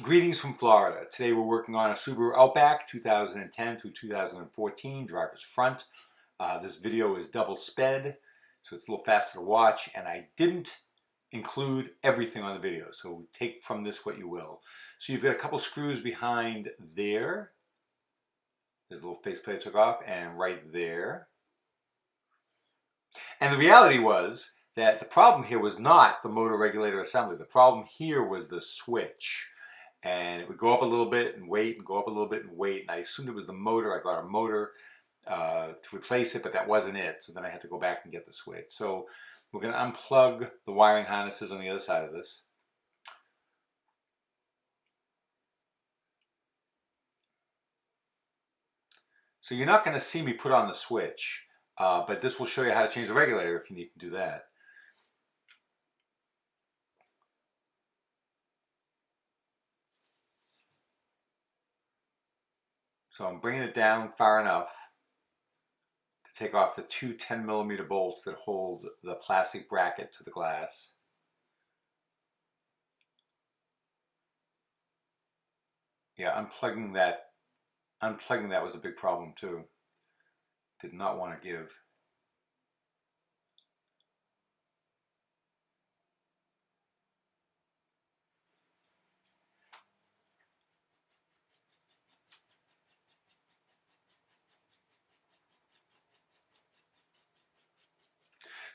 Greetings from Florida. Today we're working on a Subaru Outback 2010 through 2014 driver's front. This video is double sped, so it's a little faster to watch, and I didn't include everything on the video, so take from this what you will. So you've got a couple screws behind there. There's a little faceplate I took off, and right there. And the reality was that the problem here was not the motor regulator assembly. The problem here was the switch. And it would go up a little bit and wait and go up a little bit and wait. And I assumed it was the motor. I got a motor to replace it, but that wasn't it. So then I had to go back and get the switch. So we're going to unplug the wiring harnesses on the other side of this. So you're not going to see me put on the switch, but this will show you how to change the regulator if you need to do that. So I'm bringing it down far enough to take off the two 10mm bolts that hold the plastic bracket to the glass. Yeah, unplugging that was a big problem too. Did not want to give.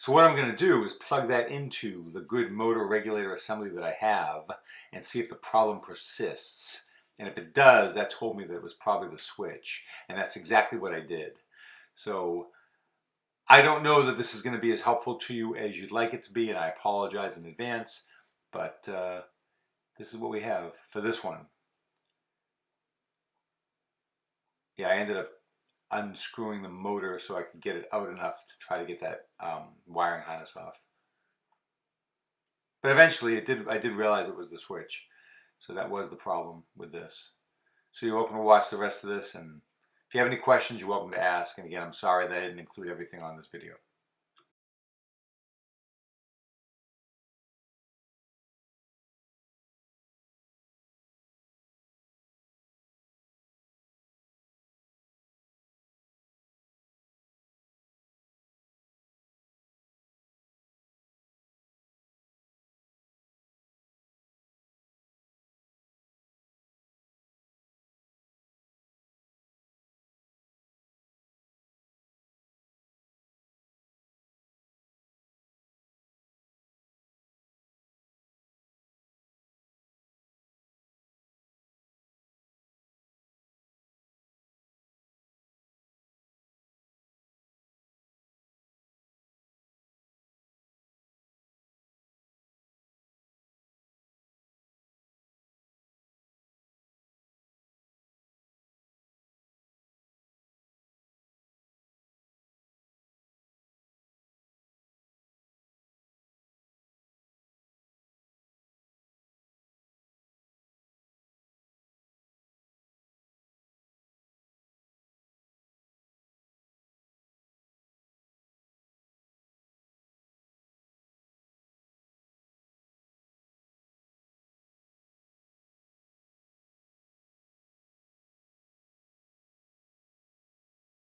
So what I'm going to do is plug that into the good motor regulator assembly that I have and see if the problem persists. And if it does, that told me that it was probably the switch. And that's exactly what I did. So I don't know that this is going to be as helpful to you as you'd like it to be, and I apologize in advance, but this is what we have for this one. Yeah, I ended up unscrewing the motor so I could get it out enough to try to get that wiring harness off. But eventually I did realize it was the switch. So that was the problem with this. So you're welcome to watch the rest of this, and if you have any questions, you're welcome to ask. And again, I'm sorry that I didn't include everything on this video.